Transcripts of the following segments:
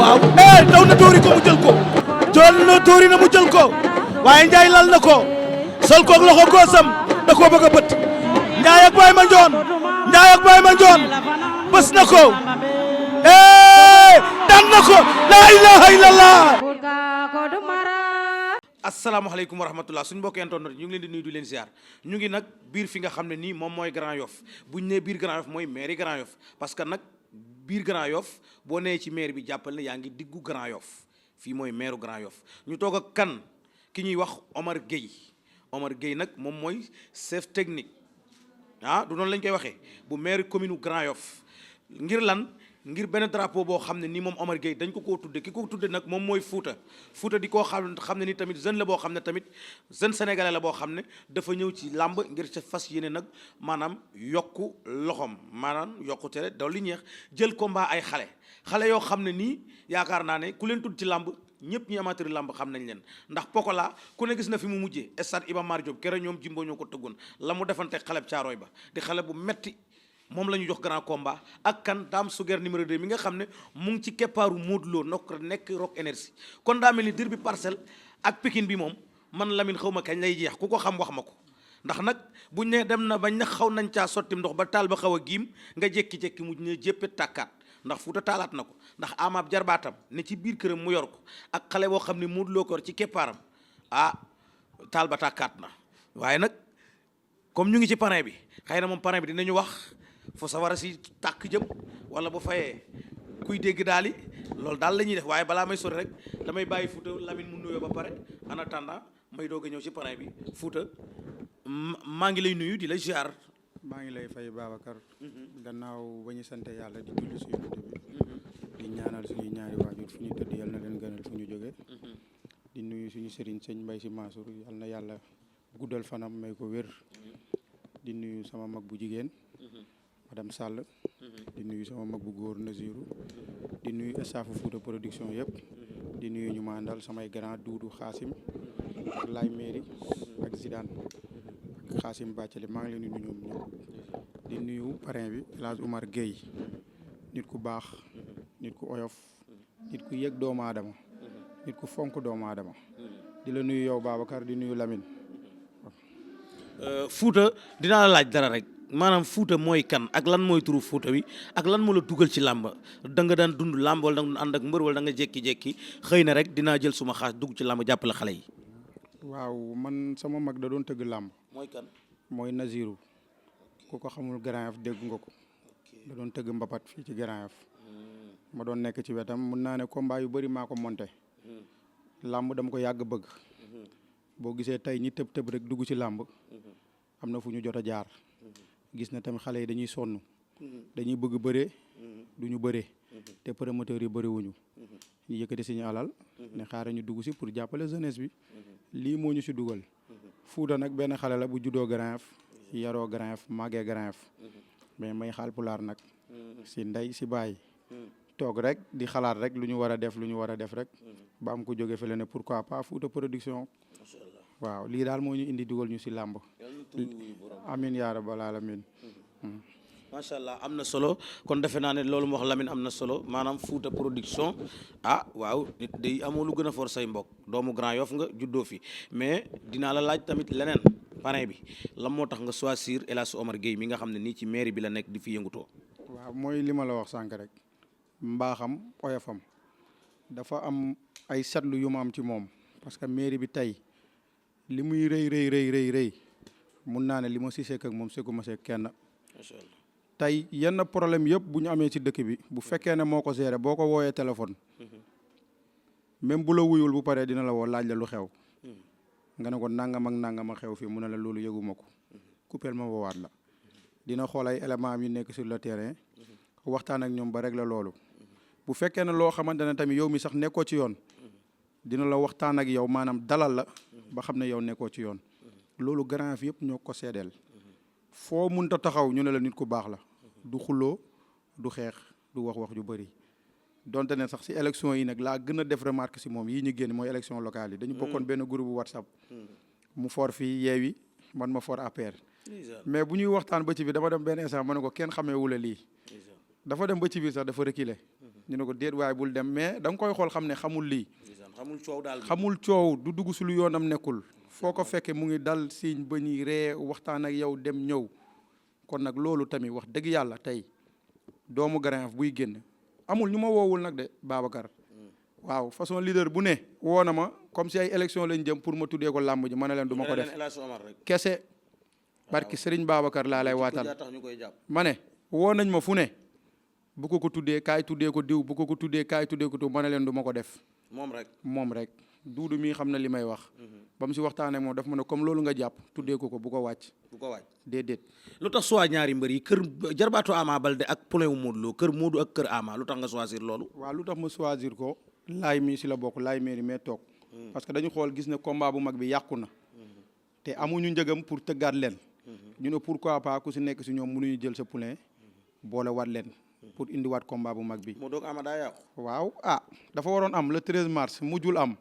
waaw daw na dóori ko mu jël ko jël na dóori na mu jël ko waaye Ndiaye lal na ko sol koog loxo góosam da koo bëgg a bët Ndiaye ak Baye Mandione bës na ko daan na ko la ilaha illallah. asalaamaaleykum wa rahmatullah suñu mbokk internet ñu ngi leen di nuyu di leen ziar ñu ngi nag biir fi nga xam ne nii moom mooy Grand Yoff bu ñu nee biir Grand Yoff mooy mairie Grand Yoff parce que nag biir Grand Yoff boo nee ci maire bi jàppal ne yaa ngi diggu Grand Yoff fii mooy maire Grand Yoff ñu toog ak kan ki ñuy wax Omar Gueye nag moom mooy chef technique du noonu lañ koy waxee bu maire commune Grand Yoff ngir benn drapeau boo xam ne nii moom Omar Gueye dañ ko koo tudde ki ko tudde nag moom mooy Fouta di koo xam ne ni tamit jeune la boo xam ne tamit jeune sénégalais la boo xam ne dafa ñëw ci làmb ngir ca fas yéene nag maanaam yokku loxom maanaam yokku tere daw li ñeex jël combat ay xale yoo xam ne nii yaakaar naa ne ku leen tudd ci làmb ñëpp ñi amateur làmb xam nañ leen ndax Pokola ku ne gis na fi mu mujjee stade Iba Mar Diop kere ñoom Jimbo ñoo ko tëggoon la mu defante xaleb Caaroy ba di xale bu metti moom la ñu jox grand combat ak kan Dame Suger numéro 2 mi nga xam ne mu ngi ci keppaaru Modou Lo nekk Rock Énergie kon daa mel ni dir bi Parcelles ak Pikine bi moom man Lamine xaw ma kañ lay jeex ku ko xam wax ma ko ndax nag buñ ne dem na bañ na xaw nañ caa sotti ndox ba taal ba xaw a giim nga jékki-jékki mu ne jéppe tàkkaat ndax Fouta taalaat na ko ndax amaab jarbaatam ne ci biir këram mu yor ko ak xale boo xam ne Modou Lo ko ci keppaaram taal ba tàkkaat na waaye nag comme ñu ngi ci parrain bi xëy na moom parrain bi dinañu wax fo sa war a si tàkk jëm wala bu fayee kuy dégg daal loolu daal la ñuy def waaye balaa may sori rek damay bàyyi Fouta Lamine mu nuyoo ba pare en attendant may doog a ñëw ci parrain bi Fouta maa ngi lay nuyu di la ziar. maa ngi lay fay Babacar. gannaaw ba ñu sante yàlla di julli si yonent bi di ñaanal suñuy ñaari waajur fu ñu tëdd yal na leen gënal fu ñu jóge di nuyu suñu sëriñ sëñ Mbaye si Mansour yal na yàlla guddal fanam may ko wér di nuyu sama mag bu jigéen madame Sall di nuyu sama mag bu góor Nazirou di nuyu staffu Fouta production yëpp di nuyu ñu ma àndal samay grand Doudou Xaasim ak Lay Mairie ak Zidane ak Xaasim Bàccali maa ngi leen di nuyu ñoom ñëpp di nuyu parrain bi El Hadj Omar Gueye nit ku baax nit ku oyof nit ku yëg doomu aadama nit ku fonk doomu aadama di la nuyu yow Babacar di nuyu Lamine. Fouta dinaa la laaj dara rek maanaam Fouta mooy kan ak lan mooy turu Fouta wi ak lan moo la dugal ci làmb da nga daan dund làmb wala da nga ànd ak mbër wala da nga jékki-jékki xëy na rek dinaa jël suma xaas dugg ci làmb jàppale xale yi. waaw man sama mag da doon tëgg làmb. mooy kan. mooy Nazirou ku ko xamul Grand Yoff dégg nga ko. da doon tëgg mbapat fii ci Grand Yoff ma doon nekk ci wetam mun naa ne combat yu bëri maa ko monté làmb dama ko yàgg bëgg boo gisee tey ñi tëb tëb rek dugg ci làmb am na fu ñu jot a jaar gis na tamit xale yi dañuy sonn dañuy bëgg bëree du ñu bëree te promoteurs yi bëriwuñu ñu yëkkati suñu alal ne xaaral ñu dugg si pour jàppale jeunesse bi lii moo ñu si dugal Fouta nag benn xale la bu juddoo Grand Yoff yaroo Grand Yoff màggee Grand Yoff mais may xaal pulaar nag si ndey si bàyyi toog rek di xalaat rek lu ñu war a def rek ba am ko jóge fële ne pourquoi pas Fouta production waaw lii daal moo ñu indi dugal ñu si làmb amin yaa rabbal alamin macha allah am na solo kon defe naa ne loolu mu wax Lamine am na solo maanaam Fouta production waaw nit day amoo lu gën a for say mbokk doomu Grand Yoff nga juddoo fi mais dinaa la laaj tamit leneen parrain bi lan moo tax nga choisir El Hadj Omar Gueye mi nga xam ne nii ci mairie bi la nekk di fi yëngutoo. waaw mooy li ma la wax sànq rek mbaaxam oyofam dafa am ay seetlu yu ma am ci moom parce que mairie bi tey li muy rëy mun naa ne li ma si sekk ak moom sekku ma sekk kenn. macha allah tey yenn problème yëpp bu ñu amee ci dëkk bi bu fekkee ne moo ko géré boo ko wooyee téléphone même bu la wuyul bu paree dina la woo laaj la lu xew nga ne ko nangam ak nangam a xew fii mu ne la loolu yëguma ko coupeel ma woowaat la dina xool ay éléments yu nekk sur le terrain waxtaan ak ñoom ba rek la loolu bu fekkee ne loo xamante ne tamit yow mi sax nekkoo ci yoon dina la waxtaan ak yow maanaam dalal la ba xam ne yow nekkoo ci yoon loolu Grand Yoff yëpp ñoo ko seedeel foo munta taxaw ñu ne la nit ku baax la du xuloo du xeex du wax ju bëri donte ne sax si élection yi nag laa gën a def remarque si moom yii ñu génn mooy élection locale yi dañu bokkoon benn groupe WhatsApp mu for fii Yewwi man ma for APR mais bu ñuy waxtaan ba ci biir dama dem benn instant ma ne ko kenn xamee wula lii dafa dem ba ci biir sax dafa reculer ñu ne ko déet waaye bul dem mais da nga koy xool xam ne xamul lii. xamul coow daal xamul coow du dugg si lu yoonam nekkul foo ko fekkee mu ngi dal siiñ ba ñuy ree waxtaan ak yow dem ñëw kon nag loolu tamit wax dëgg yàlla tey doomu Grand Yoff buy génn amul ñu ma woowul nag de Babacar waaw façon leader bu ne woo na ma comme si ay élection lañ jëm pour ma tuddee ko làmb ji ma ne leen du ma ko def kese barki Serigne Babacar laa lay waatal ma ne woo nañ ma fu ne bu ko tuddee kaay tuddee ko diw bu ko tuddee kaay tuddee ko diw ma ne leen du ma ko def moom rek duudu mii xam na li may wax ba mu si waxtaanee moom daf ma ne comme loolu nga jàpp tuddee ko bu ko wàcc déedéet lu tax soit ñaari mbër yi kër jarbaatu Ama Baldé ak poulain wu Modou Lo kër Modou ak kër Ama lu tax nga choisir loolu waaw lu tax ma choisir ko laay mii si la bokk laay mairie mais toog parce que dañu xool gis ne combat bu mag bi yàqu na te amuñu njëgam pour tëggaat leen ñu ne pourquoi pas ku si nekk si ñoom mënuñu jël sa poulain boole waat leen pour indiwaat combat bu mag bi Modou ak Ama daa yàqu waaw dafa waroon am le 13 mars mujjul am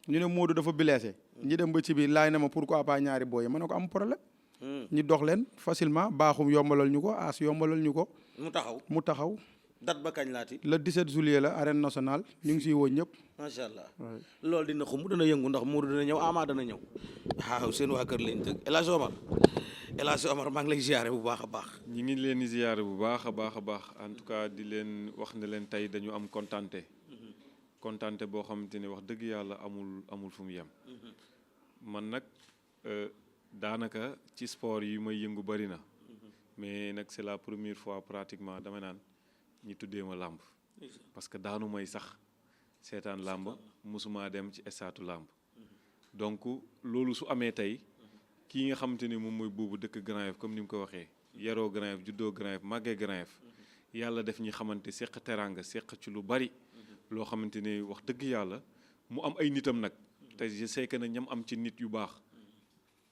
ñu ne Modou dafa blessé ñi dem ba ci biir laay na ma pourquoi pas ñaari booy ma ne ko am problème ñi dox leen facilement baaxum yombalal ñu ko as yombalal ñu ko mu taxaw date ba kañ laati le 17 juillet la arène nationale ñu ngi siy woo ñëpp macha allah loolu dina xumb dana yëngu ndax Modou dana ñëw Ama dana ñëw waaw seen waa kër lañ tëgg El Hadj Omar maa ngi lay ziare bu baax a baax ñi ngi leen di ziare bu baax a baax a baax en tout cas di leen wax ne leen tey dañu am kontante boo xamante ne wax dëgg yàlla amul fu mu yem man nag daanaka ci sport yi may yëngu bari na mais nag c'est la première fois pratiquement dama naan ñi tuddee ma làmb parce que daanu may sax seetaan làmb mosuma dem ci estatu làmb donc loolu su amee tey kii nga xamante ni moom mooy buubu dëkk Grand Yoff comme ni mu ko waxee yaroo Grand Yoff juddoo Grand Yoff màggee Grand Yoff yàlla def ñi xamante seq teraanga seq ci lu bari loo xamante ni wax dëgg yàlla mu am ay nitam nag tey je sais que ne ñam am ci nit yu baax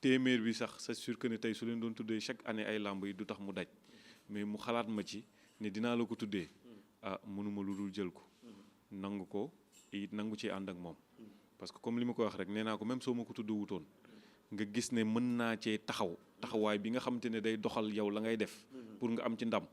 téeméer bi sax c'est sûr que ne tey su leen doon tuddee chaque année ay làmb yi du tax mu daj mais mu xalaat ma ci ne dinaa la ko tuddee mënuma lu dul jël ko nangu ko it nangu ci ànd ak moom parce que comme li ma ko wax rek nee naa ko même soo ma ko tudd wutoon nga gis ne mën naa cee taxawaay bi nga xamante ne day doxal yow la ngay def pour nga am ci ndam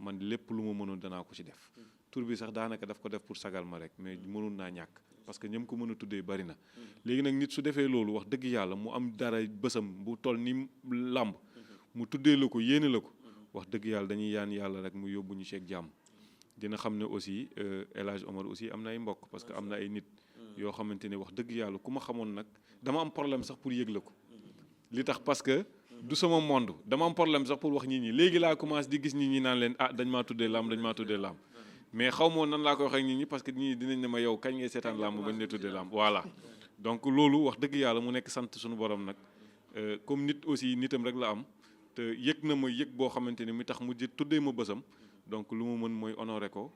man lépp lu ma mënoon danaa ko ci def tur bi sax daanaka daf ko def pour sagal ma rek mais mënoon naa ñàkk parce que ñam ko mën a tuddee bari na léegi nag nit su defee loolu wax dëgg yàlla mu am dara bësam bu toll ni làmb mu tuddee la ko yéene la ko wax dëgg yàlla dañuy yaan yàlla rek mu yóbbu ñu ceeg jàmm dina xam ne aussi El Hadj Omar aussi am na ay mbokk parce que am na ay nit yoo xamante ne wax dëgg yàlla ku ma xamoon nag dama am problème sax pour yëg la ko li tax parce que du sama monde dama am problème sax pour wax nit ñi léegi laa commencé di gis nit ñi naan leen dañ maa tuddee làmb mais xaw ma nan laa koy waxee ak nit ñi parce que nit ñi dinañ ne ma yow kañ ngay seetaan làmb bañ ne tuddee làmb voilà donc loolu wax dëgg yàlla mu nekk sant suñu borom nag comme nit aussi nitam rek la am te yëg na ma yëg boo xamante ni mi tax mu tuddee ma bësam donc lu ma mën mooy honoré ko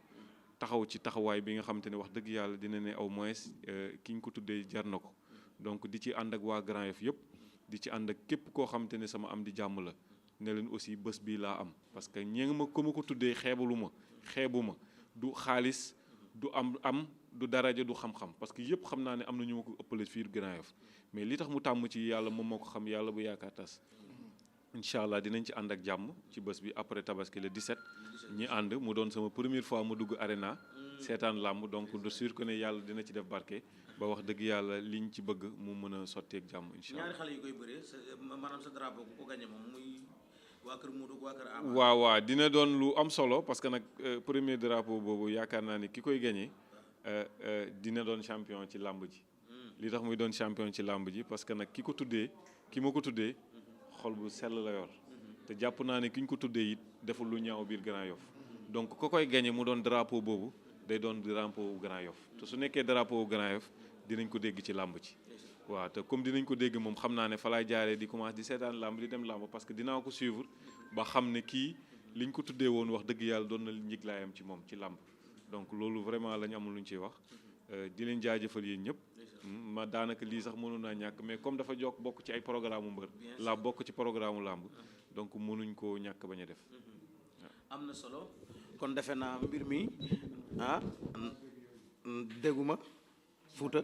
taxaw ci taxawaay bi nga xamante ne wax dëgg yàlla dina ne au moins ki ñu ko tuddee jar na ko donc di ci ànd ak waa Grand Yoff yëpp di ci ànd ak képp koo xamante ne sama am di jàmm la ne leen aussi bés bii laa am parce que ñi nga ma ko ma ko tuddee xeebu ma du xaalis du am du daraja du xam-xam parce que yëpp xam naa ne am na ñu ma ko ëppale fii Grand Yoff mais li tax mu tàmm ci yàlla moom moo ko xam yàlla bu yaakaar tas incha allah dinañ ci ànd ak jàmm ci bés bi après tabaski le 17 ñi ànd mu doon sama première fois ma dugg arena seetaan làmb donc de sûr que ne yàlla dina ci def barke ba wax dëgg yàlla liñ ci bëgg mu mën a sotteeg jàmm incha allah. ñaari xale yi koy bëree maanaam sa drapeau ku ko gagné moom muy waa kër Modou waa kër Ama. waaw dina doon lu am solo parce que nag premier drapeau boobu yaakaar naa ni ki koy gagné dina doon champion ci làmb ji. li tax muy doon champion ci làmb ji parce que nag ki ma ko tuddee xol bu sell la yor te jàpp naa ne ki ñu ko tuddee it deful lu ñaaw biir Grand Yoff donc ko koy gagné mu doon drapeau boobu day doon drapeau Grand Yoff te su nekkee drapeau Grand Yoff dinañ ko dégg ci làmb ci waaw te comme dinañ ko dégg moom xam naa ne fa laay jaaree di commencé di seetaan làmb di dem làmb parce que dinaa ko suivre ba xam ne kii liñ ko tuddee woon wax dëgg yàlla doon na njiglaayam ci moom ci làmb donc loolu vraiment la ñu amul lu ñu ciy wax di leen jaajëfal yéen ñëpp ma daanaka lii sax mënoon naa ñàkk mais comme dafa bokk ci ay programme mu mbër la bokk ci programme mu làmb donc mënuñ koo ñàkk bañ a def am na solo kon defe naa mbir mi dégguma Fuuta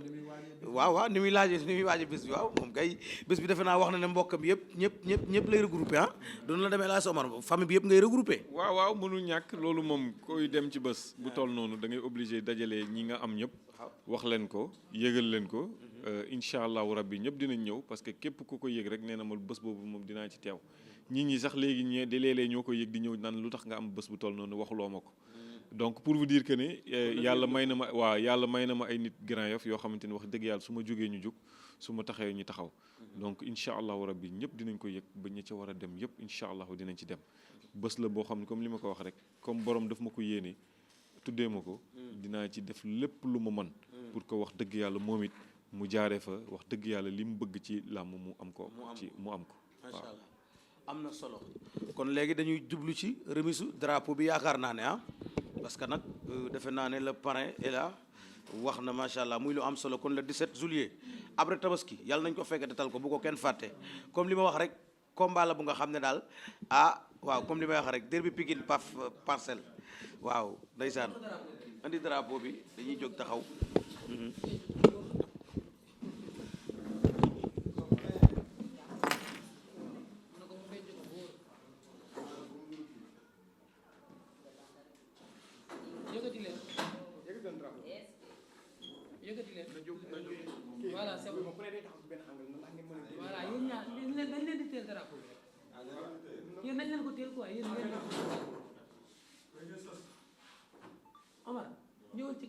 waaw ni muy waaje bés bi waaw moom kay bés bi defe naa wax na ne mbokkam ñëpp lay regroupé doon la demee laa somar famille bi yëpp ngay regroupé. waaw mënul ñàkk loolu moom koy dem ci bés bu toll noonu da ngay obligé dajale ñi nga am ñëpp wax leen ko yëgal leen ko incha allahu rabbi ñëpp dinañ ñëw parce que képp ku ko yëg rek nee na ma bés boobu moom dinaa ci teew nit ñi sax léegi di léeg-léeg ñoo ko yëg di ñëw naan lu tax nga am bés bu toll noonu waxuloo ma ko. donc pour vous dire que ne yàlla may na ma ay nit Grand Yoff yoo xamante ni wax dëgg yàlla su ma jógee ñu jóg su ma taxee ñu taxaw donc incha allahu rabbi ñëpp dinañ ko yëg ba ña ca war a dem yëpp incha allahu dinañ ci dem bés la boo xam ne comme li ma ko wax rek comme borom daf ma ko yéene tuddee ma ko dinaa ci def lépp lu ma mën pour que wax dëgg yàlla moom it mu jaaree fa wax dëgg yàlla li mu bëgg ci làmb mu am ko waaw am na solo kon léegi dañuy jublu ci remise drapeau bi yaakaar naa ne parce que nag defe naa ne le parrain est là wax na macha allah muy lu am solo kon le 17 juillet après tabaski yàlla nañ ko fekk detal ko bu ko kenn fàtte comme li ma wax rek combat la bu nga xam ne daal waaw comme li may wax rek derby Pikine Parcelles waaw ndeysaan andi drapeau bi dañuy jóg taxaw. voilà c'est bon voilà yéen ñaar dañ leen di teel drapeau bi rek yéen nañ leen ko teel quoi yéen ngeen Omar ñëwal ci